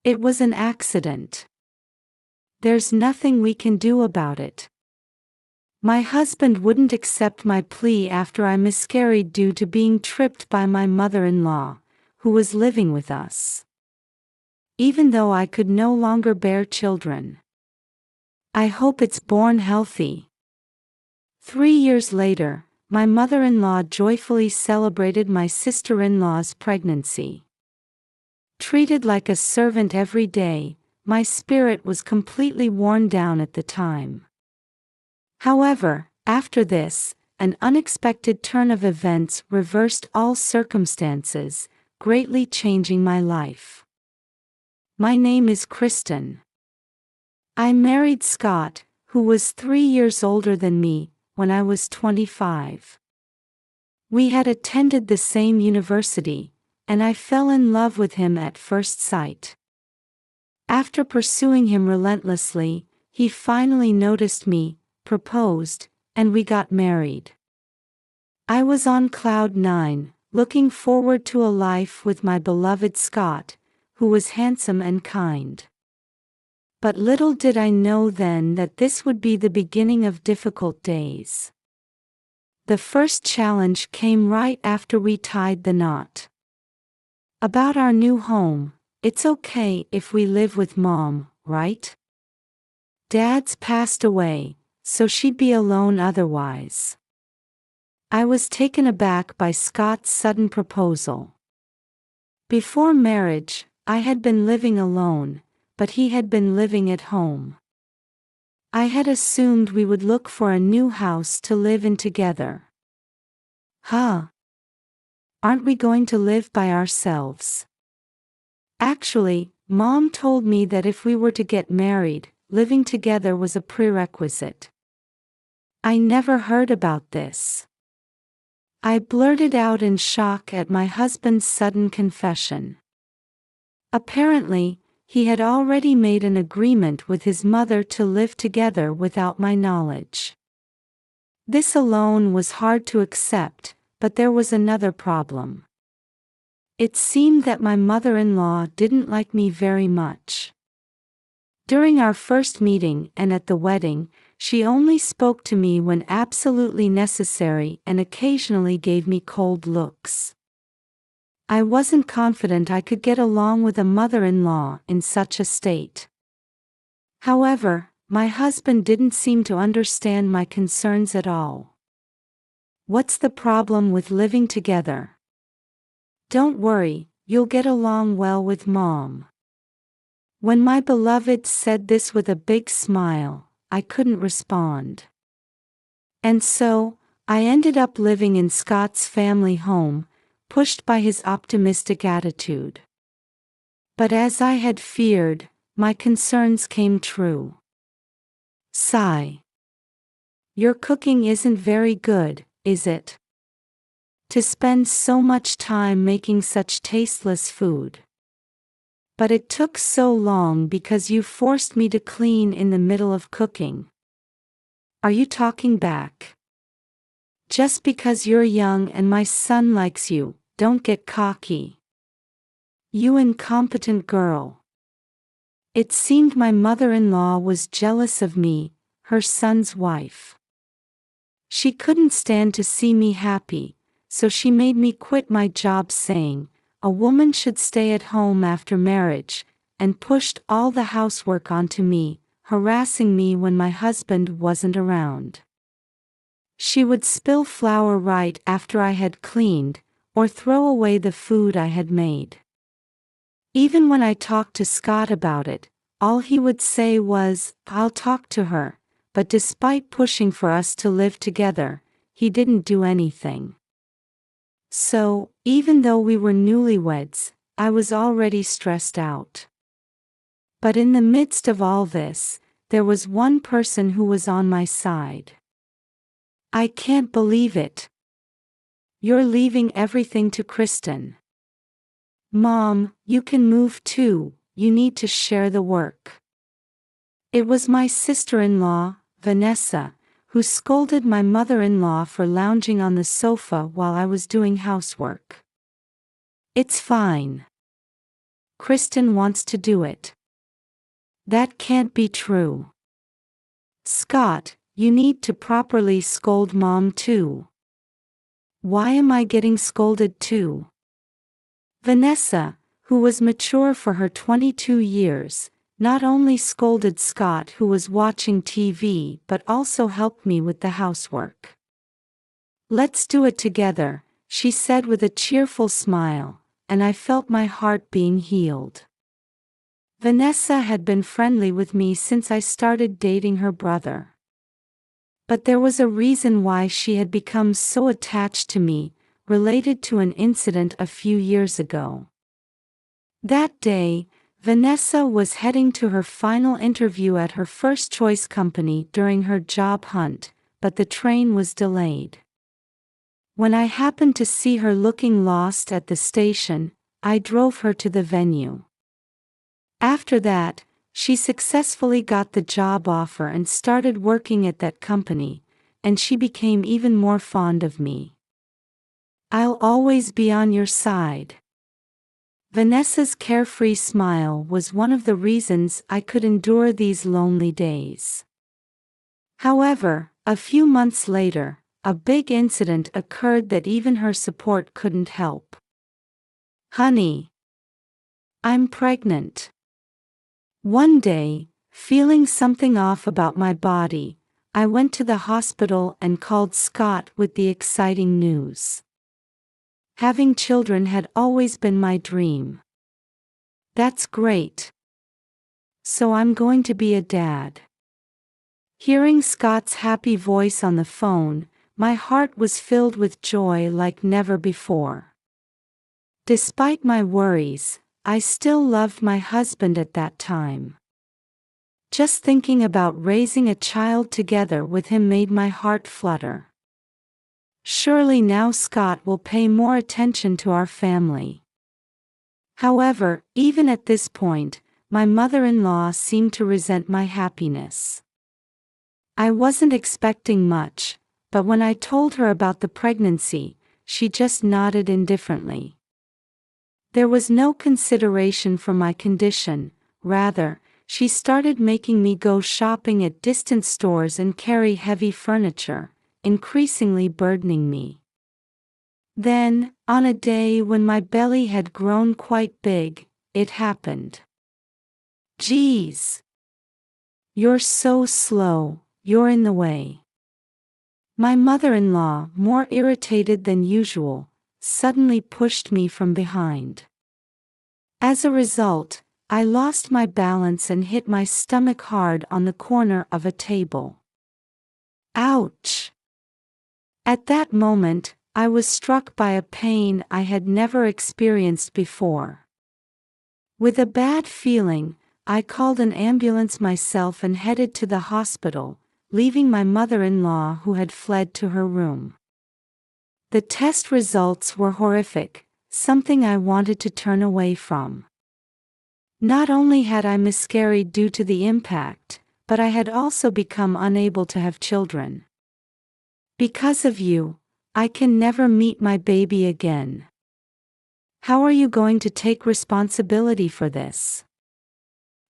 It was an accident. There's nothing we can do about it. My husband wouldn't accept my plea after I miscarried due to being tripped by my mother-in-law, who was living with us. Even though I could no longer bear children. I hope it's born healthy. 3 years later, my mother-in-law joyfully celebrated my sister-in-law's pregnancy. Treated like a servant every day, my spirit was completely worn down at the time. However, after this, an unexpected turn of events reversed all circumstances, greatly changing my life. My name is Kristen. I married Scott, who was 3 years older than me, when I was 25. We had attended the same university, and I fell in love with him at first sight. After pursuing him relentlessly, he finally noticed me, proposed, and we got married. I was on cloud 9, looking forward to a life with my beloved Scott, who was handsome and kind. But little did I know then that this would be the beginning of difficult days. The first challenge came right after we tied the knot. About our new home, it's okay if we live with Mom, right? Dad's passed away, so she'd be alone otherwise. I was taken aback by Scott's sudden proposal. Before marriage, I had been living alone, but he had been living at home. I had assumed we would look for a new house to live in together. Huh? Aren't we going to live by ourselves? Actually, Mom told me that if we were to get married, living together was a prerequisite. I never heard about this. I blurted out in shock at my husband's sudden confession. Apparently, he had already made an agreement with his mother to live together without my knowledge. This alone was hard to accept, but there was another problem. It seemed that my mother-in-law didn't like me very much. During our first meeting and at the wedding, she only spoke to me when absolutely necessary and occasionally gave me cold looks. I wasn't confident I could get along with a mother-in-law in such a state. However, my husband didn't seem to understand my concerns at all. What's the problem with living together? Don't worry, you'll get along well with Mom. When my beloved said this with a big smile, I couldn't respond. And so, I ended up living in Scott's family home, pushed by his optimistic attitude. But as I had feared, my concerns came true. Sigh. Your cooking isn't very good, is it? To spend so much time making such tasteless food. But it took so long because you forced me to clean in the middle of cooking. Are you talking back? Just because you're young and my son likes you, don't get cocky. You incompetent girl. It seemed my mother-in-law was jealous of me, her son's wife. She couldn't stand to see me happy, so she made me quit my job saying, a woman should stay at home after marriage, and pushed all the housework onto me, harassing me when my husband wasn't around. She would spill flour right after I had cleaned, or throw away the food I had made. Even when I talked to Scott about it, all he would say was, I'll talk to her, but despite pushing for us to live together, he didn't do anything. So, even though we were newlyweds, I was already stressed out. But in the midst of all this, there was one person who was on my side. I can't believe it. You're leaving everything to Kristen. Mom, you can move too, you need to share the work. It was my sister-in-law, Vanessa, who scolded my mother-in-law for lounging on the sofa while I was doing housework. It's fine. Kristen wants to do it. That can't be true. Scott, you need to properly scold Mom too. Why am I getting scolded too? Vanessa, who was mature for her 22 years, not only scolded Scott, who was watching TV, but also helped me with the housework. Let's do it together, she said with a cheerful smile, and I felt my heart being healed. Vanessa had been friendly with me since I started dating her brother. But there was a reason why she had become so attached to me, related to an incident a few years ago. That day, Vanessa was heading to her final interview at her first choice company during her job hunt, but the train was delayed. When I happened to see her looking lost at the station, I drove her to the venue. After that, she successfully got the job offer and started working at that company, and she became even more fond of me. I'll always be on your side. Vanessa's carefree smile was one of the reasons I could endure these lonely days. However, a few months later, a big incident occurred that even her support couldn't help. Honey, I'm pregnant. One day, feeling something off about my body, I went to the hospital and called Scott with the exciting news. Having children had always been my dream. That's great. So I'm going to be a dad. Hearing Scott's happy voice on the phone, my heart was filled with joy like never before. Despite my worries, I still loved my husband at that time. Just thinking about raising a child together with him made my heart flutter. Surely now Scott will pay more attention to our family. However, even at this point, my mother-in-law seemed to resent my happiness. I wasn't expecting much, but when I told her about the pregnancy, she just nodded indifferently. There was no consideration for my condition, rather, she started making me go shopping at distant stores and carry heavy furniture, increasingly burdening me. Then, on a day when my belly had grown quite big, it happened. Geez! You're so slow, you're in the way. My mother-in-law, more irritated than usual, suddenly pushed me from behind. As a result, I lost my balance and hit my stomach hard on the corner of a table. Ouch! At that moment, I was struck by a pain I had never experienced before. With a bad feeling, I called an ambulance myself and headed to the hospital, leaving my mother-in-law who had fled to her room. The test results were horrific, something I wanted to turn away from. Not only had I miscarried due to the impact, but I had also become unable to have children. Because of you, I can never meet my baby again. How are you going to take responsibility for this?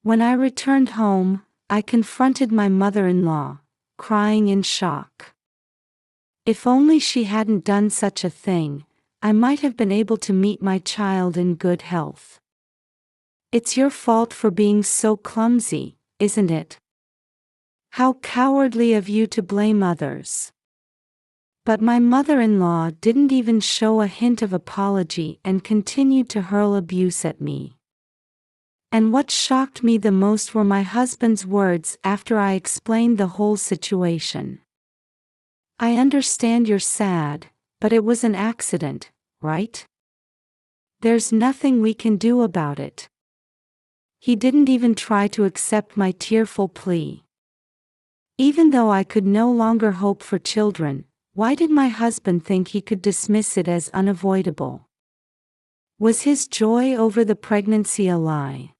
When I returned home, I confronted my mother-in-law, crying in shock. If only she hadn't done such a thing, I might have been able to meet my child in good health. It's your fault for being so clumsy, isn't it? How cowardly of you to blame others. But my mother-in-law didn't even show a hint of apology and continued to hurl abuse at me. And what shocked me the most were my husband's words after I explained the whole situation. I understand you're sad, but it was an accident, right? There's nothing we can do about it. He didn't even try to accept my tearful plea. Even though I could no longer hope for children, why did my husband think he could dismiss it as unavoidable? Was his joy over the pregnancy a lie?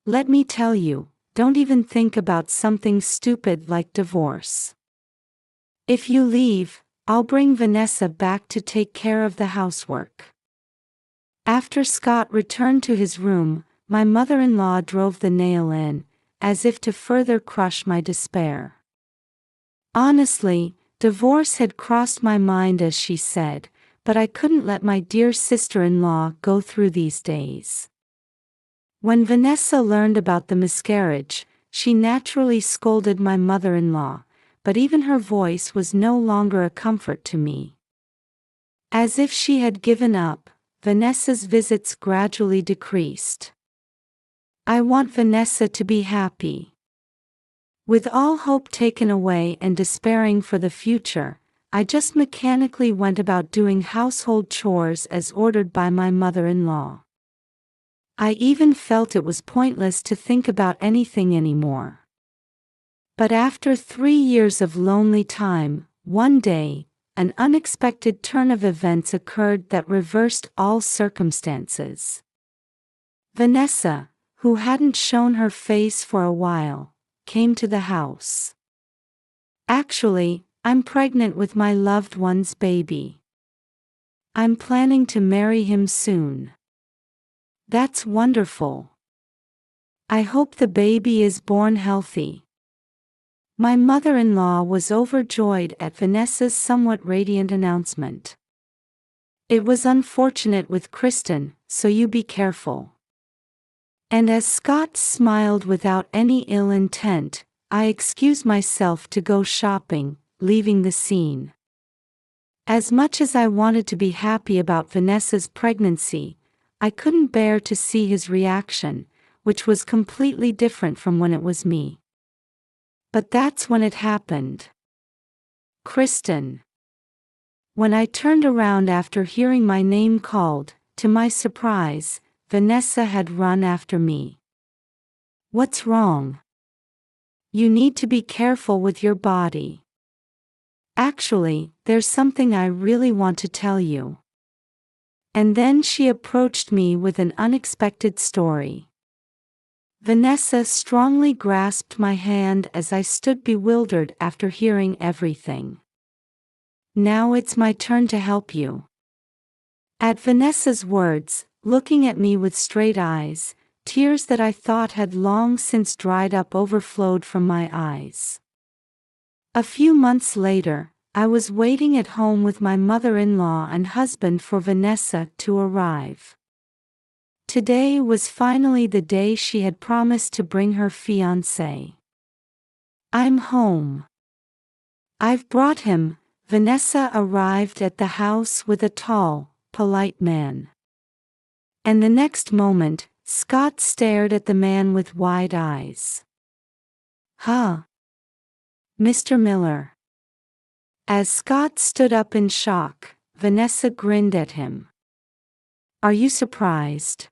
Let me tell you, don't even think about something stupid like divorce. If you leave, I'll bring Vanessa back to take care of the housework. After Scott returned to his room, my mother-in-law drove the nail in, as if to further crush my despair. Honestly, divorce had crossed my mind, as she said, but I couldn't let my dear sister-in-law go through these days. When Vanessa learned about the miscarriage, she naturally scolded my mother-in-law, but even her voice was no longer a comfort to me. As if she had given up, Vanessa's visits gradually decreased. I want Vanessa to be happy. With all hope taken away and despairing for the future, I just mechanically went about doing household chores as ordered by my mother-in-law. I even felt it was pointless to think about anything anymore. But after 3 years of lonely time, one day, an unexpected turn of events occurred that reversed all circumstances. Vanessa, who hadn't shown her face for a while, came to the house. Actually, I'm pregnant with my loved one's baby. I'm planning to marry him soon. That's wonderful. I hope the baby is born healthy. My mother-in-law was overjoyed at Vanessa's somewhat radiant announcement. It was unfortunate with Kristen, so you be careful. And as Scott smiled without any ill intent, I excused myself to go shopping, leaving the scene. As much as I wanted to be happy about Vanessa's pregnancy, I couldn't bear to see his reaction, which was completely different from when it was me. But that's when it happened. Kristen. When I turned around after hearing my name called, to my surprise, Vanessa had run after me. What's wrong? You need to be careful with your body. Actually, there's something I really want to tell you. And then she approached me with an unexpected story. Vanessa strongly grasped my hand as I stood bewildered after hearing everything. Now it's my turn to help you. At Vanessa's words, looking at me with straight eyes, tears that I thought had long since dried up overflowed from my eyes. A few months later, I was waiting at home with my mother-in-law and husband for Vanessa to arrive. Today was finally the day she had promised to bring her fiancé. I'm home. I've brought him. Vanessa arrived at the house with a tall, polite man. And the next moment, Scott stared at the man with wide eyes. Huh? Mr. Miller. As Scott stood up in shock, Vanessa grinned at him. Are you surprised?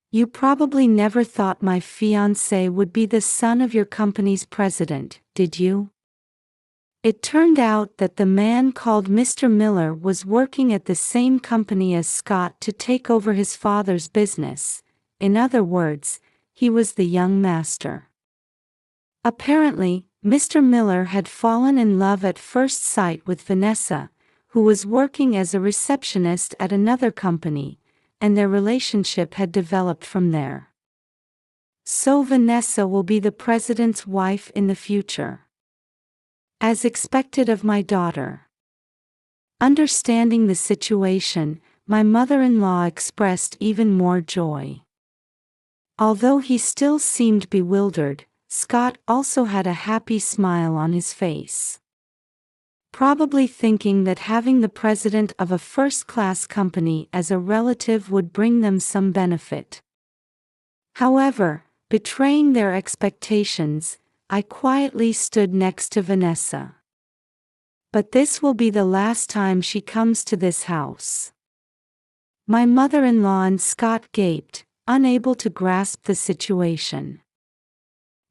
You probably never thought my fiancé would be the son of your company's president, did you? It turned out that the man called Mr. Miller was working at the same company as Scott to take over his father's business. In other words, he was the young master. Apparently, Mr. Miller had fallen in love at first sight with Vanessa, who was working as a receptionist at another company, and their relationship had developed from there. So Vanessa will be the president's wife in the future. As expected of my daughter. Understanding the situation, my mother-in-law expressed even more joy. Although he still seemed bewildered, Scott also had a happy smile on his face. Probably thinking that having the president of a first-class company as a relative would bring them some benefit. However, betraying their expectations, I quietly stood next to Vanessa. But this will be the last time she comes to this house. My mother-in-law and Scott gaped, unable to grasp the situation.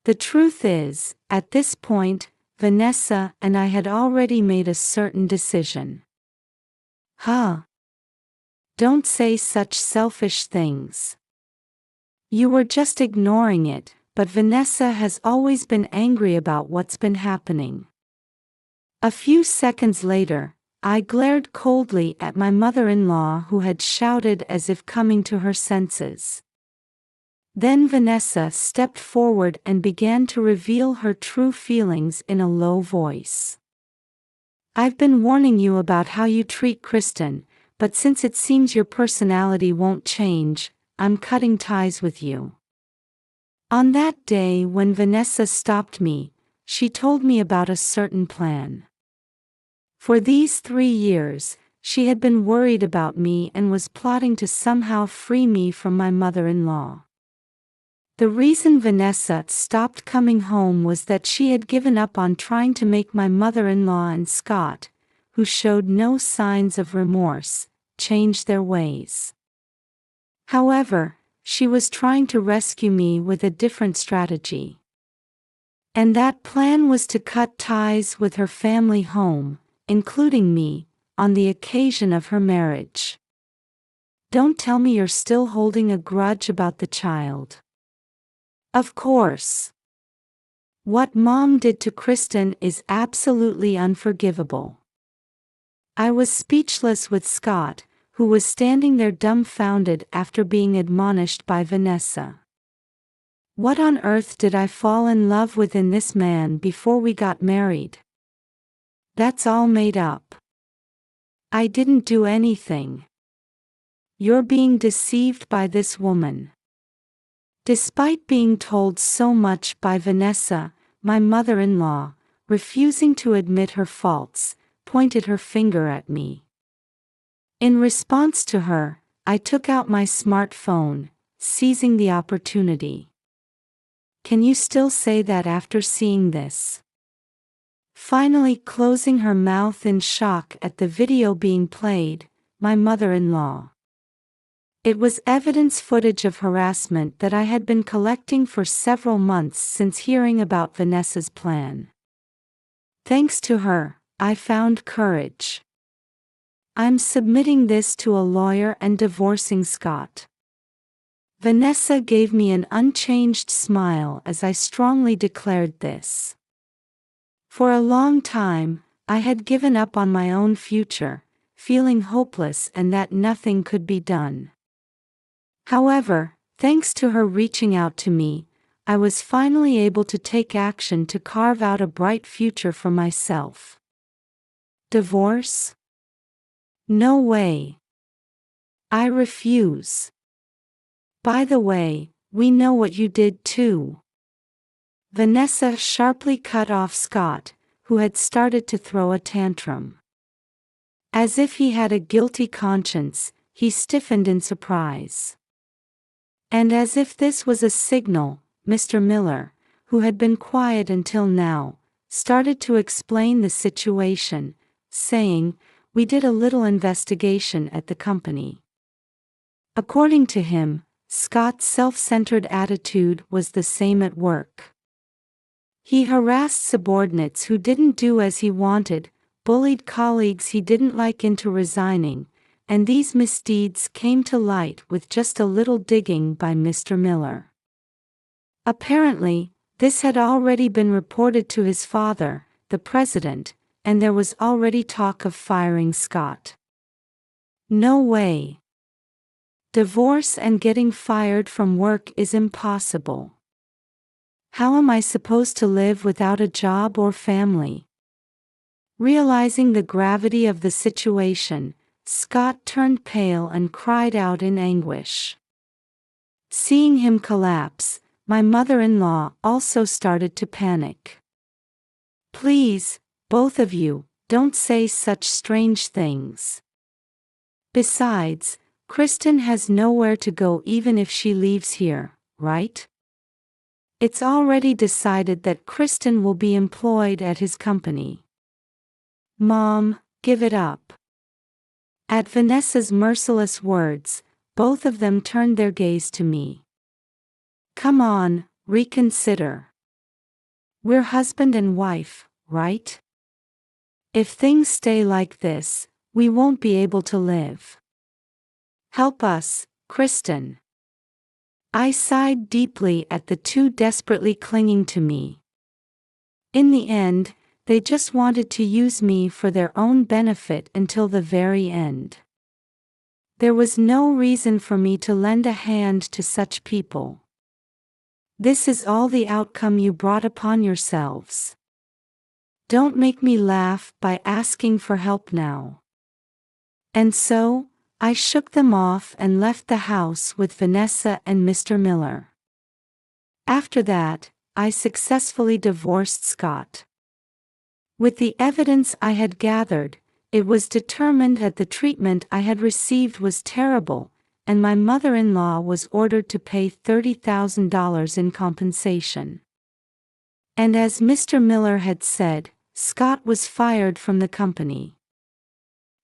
The truth is, at this point, Vanessa and I had already made a certain decision. Huh? Don't say such selfish things. You were just ignoring it, but Vanessa has always been angry about what's been happening. A few seconds later, I glared coldly at my mother-in-law, who had shouted as if coming to her senses. Then Vanessa stepped forward and began to reveal her true feelings in a low voice. "I've been warning you about how you treat Kristen, but since it seems your personality won't change, I'm cutting ties with you." On that day when Vanessa stopped me, she told me about a certain plan. For these 3 years, she had been worried about me and was plotting to somehow free me from my mother-in-law. The reason Vanessa stopped coming home was that she had given up on trying to make my mother-in-law and Scott, who showed no signs of remorse, change their ways. However, she was trying to rescue me with a different strategy. And that plan was to cut ties with her family home, including me, on the occasion of her marriage. Don't tell me you're still holding a grudge about the child. Of course. What Mom did to Kristen is absolutely unforgivable. I was speechless with Scott, who was standing there dumbfounded after being admonished by Vanessa. What on earth did I fall in love with in this man before we got married? That's all made up. I didn't do anything. You're being deceived by this woman. Despite being told so much by Vanessa, my mother-in-law, refusing to admit her faults, pointed her finger at me. In response to her, I took out my smartphone, seizing the opportunity. Can you still say that after seeing this? Finally closing her mouth in shock at the video being played, my mother-in-law. It was evidence footage of harassment that I had been collecting for several months since hearing about Vanessa's plan. Thanks to her, I found courage. I'm submitting this to a lawyer and divorcing Scott. Vanessa gave me an unchanged smile as I strongly declared this. For a long time, I had given up on my own future, feeling hopeless and that nothing could be done. However, thanks to her reaching out to me, I was finally able to take action to carve out a bright future for myself. Divorce? No way. I refuse. By the way, we know what you did too. Vanessa sharply cut off Scott, who had started to throw a tantrum. As if he had a guilty conscience, he stiffened in surprise. And as if this was a signal, Mr. Miller, who had been quiet until now, started to explain the situation, saying, "We did a little investigation at the company." According to him, Scott's self-centered attitude was the same at work. He harassed subordinates who didn't do as he wanted, bullied colleagues he didn't like into resigning, and these misdeeds came to light with just a little digging by Mr. Miller. Apparently, this had already been reported to his father, the president, and there was already talk of firing Scott. No way. Divorce and getting fired from work is impossible. How am I supposed to live without a job or family? Realizing the gravity of the situation, Scott turned pale and cried out in anguish. Seeing him collapse, my mother-in-law also started to panic. "Please, both of you, don't say such strange things. Besides, Kristen has nowhere to go even if she leaves here, right? It's already decided that Kristen will be employed at his company. Mom, give it up." At Vanessa's merciless words, both of them turned their gaze to me. "Come on, reconsider. We're husband and wife, right? If things stay like this, we won't be able to live. Help us, Kristen." I sighed deeply at the two desperately clinging to me. In the end, They just wanted to use me for their own benefit until the very end. There was no reason for me to lend a hand to such people. This is all the outcome you brought upon yourselves. Don't make me laugh by asking for help now." And so, I shook them off and left the house with Vanessa and Mr. Miller. After that, I successfully divorced Scott. With the evidence I had gathered, it was determined that the treatment I had received was terrible, and my mother-in-law was ordered to pay $30,000 in compensation. And as Mr. Miller had said, Scott was fired from the company.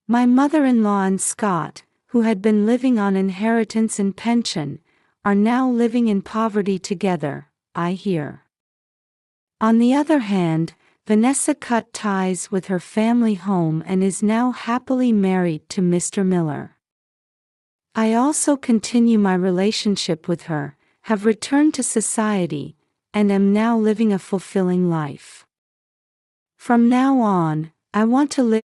My mother-in-law and Scott, who had been living on inheritance and pension, are now living in poverty together, I hear. On the other hand, Vanessa cut ties with her family home and is now happily married to Mr. Miller. I also continue my relationship with her, have returned to society, and am now living a fulfilling life. From now on, I want to live